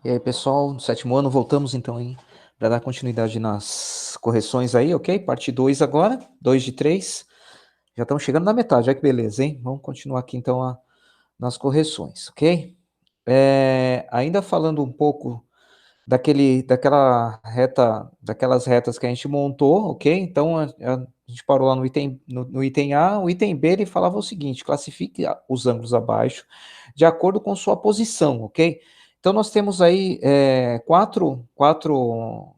E aí, pessoal, no sétimo ano, voltamos então aí para dar continuidade nas correções aí, ok? Parte 2 agora, 2 de 3. Já estamos chegando na metade, olha que beleza, hein? Vamos continuar aqui então nas correções, ok? Ainda falando um pouco daquelas retas que a gente montou, ok? Então a gente parou lá no item A, o item B ele falava o seguinte: classifique os ângulos abaixo de acordo com sua posição, ok? Então nós temos aí quatro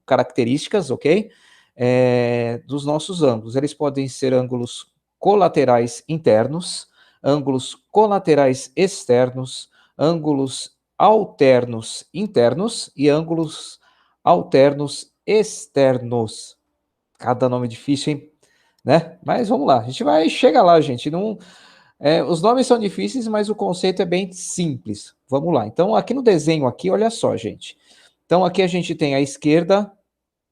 características, ok? Dos nossos ângulos. Eles podem ser ângulos colaterais internos, ângulos colaterais externos, ângulos alternos internos e ângulos alternos externos. Cada nome difícil, hein? Né? Mas vamos lá, a gente vai chegar lá, gente. Não, os nomes são difíceis, mas o conceito é bem simples. Vamos lá. Então, aqui no desenho aqui, olha só, gente. Então, aqui a gente tem a esquerda,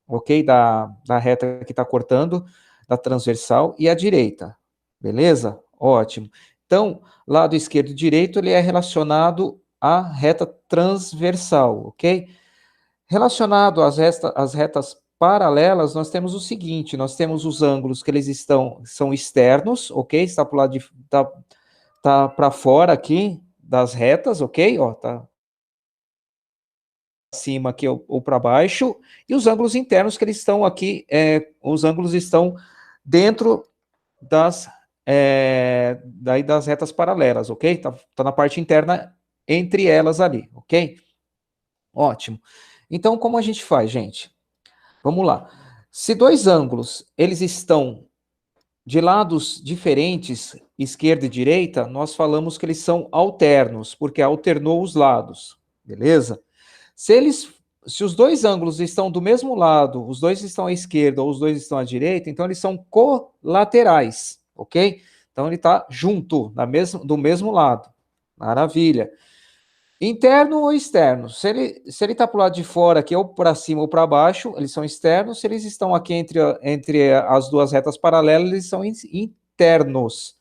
ok? Da reta que está cortando, da transversal, e a direita. Beleza? Ótimo. Então, lado esquerdo e direito, ele é relacionado à reta transversal, ok? Relacionado às retas paralelas, nós temos o seguinte: nós temos os ângulos que são externos, ok? Está para o lado tá para fora aqui das retas, ok? Ó, tá cima aqui ou para baixo, e os ângulos internos que eles estão aqui, os ângulos estão dentro daí das retas paralelas, ok? Tá na parte interna entre elas ali, ok? Ótimo. Então, como a gente faz, gente? Vamos lá. Se dois ângulos, eles estão de lados diferentes, esquerda e direita, nós falamos que eles são alternos, porque alternou os lados, beleza? Se os dois ângulos estão do mesmo lado, os dois estão à esquerda ou os dois estão à direita, então eles são colaterais, ok? Então ele está junto, do mesmo lado. Maravilha. Interno ou externo? Se ele está para o lado de fora aqui, ou para cima ou para baixo, eles são externos. Se eles estão aqui entre as duas retas paralelas, eles são internos.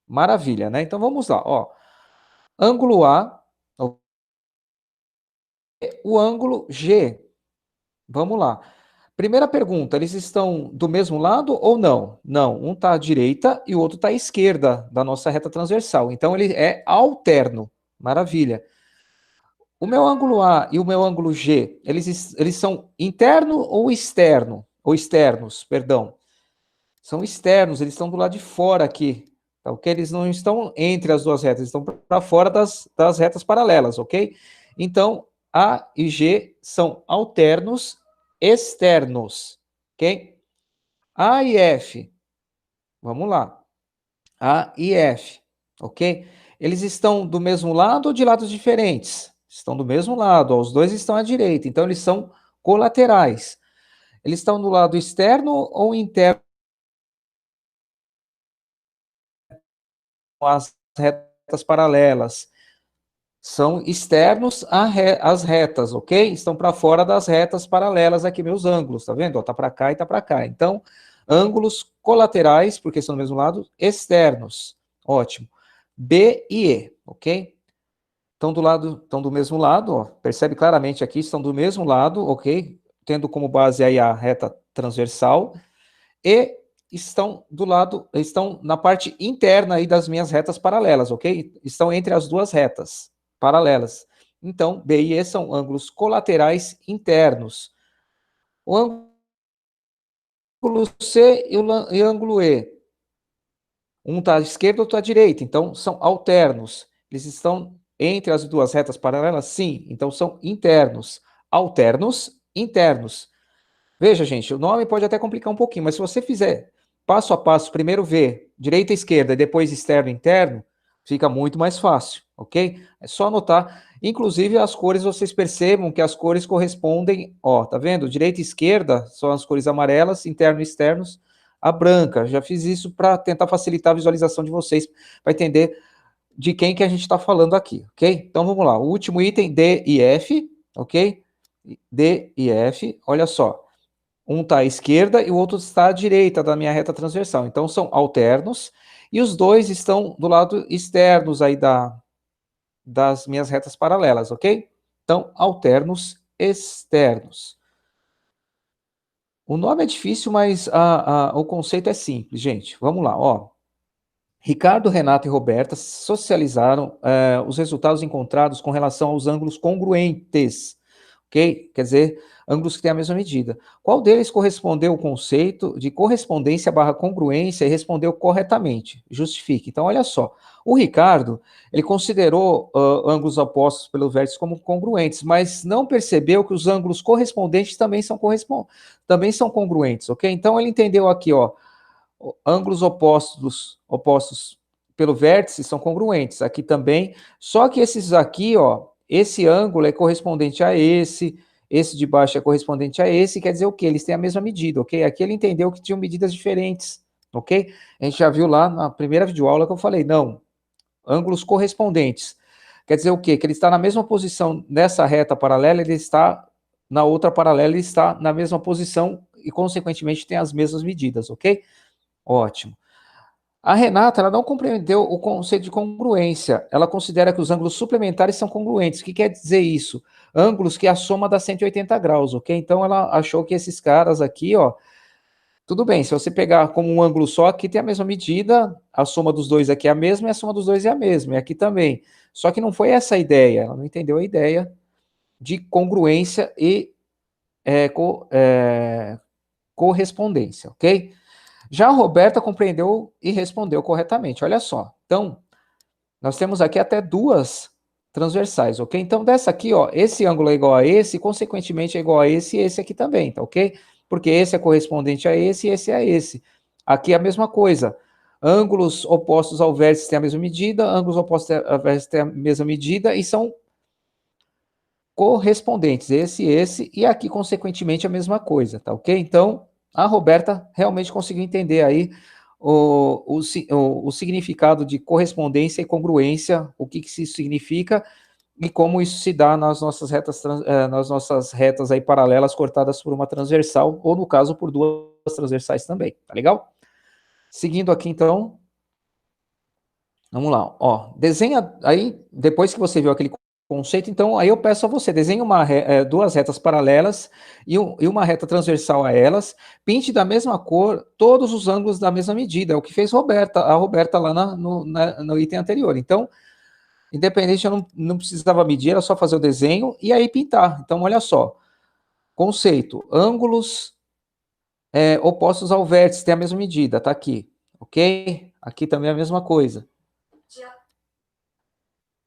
Maravilha, né? Então vamos lá, ó. Ângulo A, o ângulo G. Vamos lá. Primeira pergunta, eles estão do mesmo lado ou não? Não, um está à direita e o outro está à esquerda da nossa reta transversal. Então ele é alterno. Maravilha. O meu ângulo A e o meu ângulo G, eles são interno ou externo? Ou externos, perdão. São externos, eles estão do lado de fora aqui. Tá, ok? Eles não estão entre as duas retas, eles estão para fora das retas paralelas, ok? Então, A e G são alternos externos, ok? A e F, vamos lá. A e F, ok? Eles estão do mesmo lado ou de lados diferentes? Estão do mesmo lado, ó, os dois estão à direita, então eles são colaterais. Eles estão do lado externo ou interno às retas paralelas? São externos às retas, ok? Estão para fora das retas paralelas aqui, meus ângulos, tá vendo? Tá para cá e tá para cá. Então, ângulos colaterais, porque estão do mesmo lado, externos. Ótimo. B e E, ok? Estão do mesmo lado, ó. Percebe claramente aqui, estão do mesmo lado, ok? Tendo como base aí a reta transversal. E estão na parte interna aí das minhas retas paralelas, ok? Estão entre as duas retas paralelas. Então, B e E são ângulos colaterais internos. O ângulo C e o ângulo E. Um está à esquerda, outro à direita. Então, são alternos. Eles estão entre as duas retas paralelas? Sim. Então, são internos. Alternos, internos. Veja, gente, o nome pode até complicar um pouquinho, mas se você fizer passo a passo, primeiro ver direita e esquerda, e depois externo e interno, fica muito mais fácil, ok? É só anotar. Inclusive, as cores, vocês percebam que as cores correspondem, ó, tá vendo? Direita e esquerda são as cores amarelas, interno e externos, a branca. Já fiz isso para tentar facilitar a visualização de vocês, para entender de quem que a gente está falando aqui, ok? Então, vamos lá. O último item, D e F, ok? D e F, olha só. Um está à esquerda e o outro está à direita da minha reta transversal. Então, são alternos. E os dois estão do lado externos aí das minhas retas paralelas, ok? Então, alternos externos. O nome é difícil, mas o conceito é simples, gente. Vamos lá, ó. Ricardo, Renata e Roberta socializaram os resultados encontrados com relação aos ângulos congruentes, ok? Quer dizer, ângulos que têm a mesma medida. Qual deles correspondeu ao conceito de correspondência barra congruência e respondeu corretamente? Justifique. Então, olha só. O Ricardo, ele considerou ângulos opostos pelo vértice como congruentes, mas não percebeu que os ângulos correspondentes também são congruentes, ok? Então, ele entendeu aqui, ó, ângulos opostos pelo vértice são congruentes. Aqui também, só que esses aqui, ó, esse ângulo é correspondente a esse de baixo é correspondente a esse, quer dizer o quê? Eles têm a mesma medida, ok? Aqui ele entendeu que tinham medidas diferentes, ok? A gente já viu lá na primeira videoaula que eu falei, não, ângulos correspondentes. Quer dizer o quê? Que ele está na mesma posição nessa reta paralela, ele está na outra paralela, ele está na mesma posição e, consequentemente, tem as mesmas medidas, ok? Ótimo. A Renata, ela não compreendeu o conceito de congruência. Ela considera que os ângulos suplementares são congruentes. O que quer dizer isso? Ângulos que a soma dá 180 graus, ok? Então, ela achou que esses caras aqui, ó, tudo bem, se você pegar como um ângulo só, aqui tem a mesma medida, a soma dos dois aqui é a mesma e a soma dos dois é a mesma, e aqui também. Só que não foi essa a ideia, ela não entendeu a ideia de congruência e correspondência, ok? Já a Roberta compreendeu e respondeu corretamente. Olha só. Então, nós temos aqui até duas transversais, ok? Então, dessa aqui, ó, esse ângulo é igual a esse, consequentemente é igual a esse e esse aqui também, tá ok? Porque esse é correspondente a esse e esse a esse. Aqui é a mesma coisa. Ângulos opostos ao vértice têm a mesma medida, ângulos opostos ao vértice têm a mesma medida e são correspondentes, esse, e aqui, consequentemente, a mesma coisa, tá ok? Então, a Roberta realmente conseguiu entender aí o significado de correspondência e congruência, o que isso significa e como isso se dá nas nossas retas aí paralelas cortadas por uma transversal, ou no caso, por duas transversais também, tá legal? Seguindo aqui, então, vamos lá, ó, desenha aí, depois que você viu aquele conceito, então aí eu peço a você, desenhe duas retas paralelas e uma reta transversal a elas, pinte da mesma cor todos os ângulos da mesma medida, é o que fez a Roberta lá no item anterior. Então, independente, eu não precisava medir, era só fazer o desenho e aí pintar. Então, olha só, conceito, ângulos opostos ao vértice, tem a mesma medida, tá aqui, ok? Aqui também é a mesma coisa.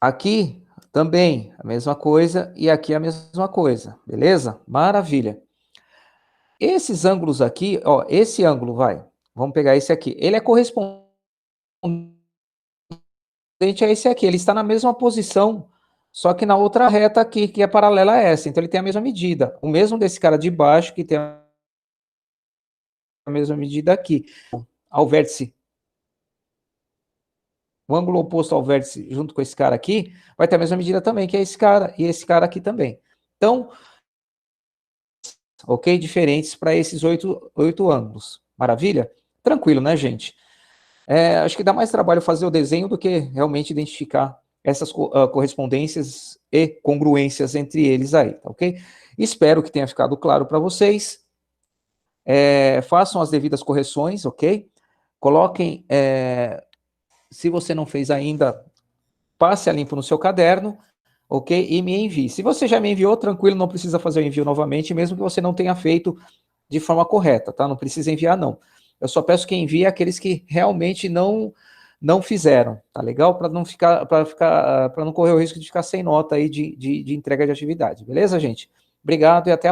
Aqui também a mesma coisa e aqui a mesma coisa, beleza? Maravilha. Esses ângulos aqui, ó, esse ângulo, vamos pegar esse aqui, ele é correspondente a esse aqui, ele está na mesma posição, só que na outra reta aqui, que é paralela a essa, então ele tem a mesma medida. O mesmo desse cara de baixo, que tem a mesma medida aqui. Ao vértice, o ângulo oposto ao vértice, junto com esse cara aqui, vai ter a mesma medida também, que é esse cara, e esse cara aqui também. Então, ok? Diferentes para esses oito ângulos. Maravilha? Tranquilo, né, gente? Acho que dá mais trabalho fazer o desenho do que realmente identificar essas correspondências e congruências entre eles aí, tá ok? Espero que tenha ficado claro para vocês. Façam as devidas correções, ok? Coloquem, se você não fez ainda, passe a limpo no seu caderno, ok? E me envie. Se você já me enviou, tranquilo, não precisa fazer o envio novamente, mesmo que você não tenha feito de forma correta, tá? Não precisa enviar, não. Eu só peço que envie aqueles que realmente não fizeram, tá legal? Para não correr o risco de ficar sem nota aí de entrega de atividade, beleza, gente? Obrigado e até a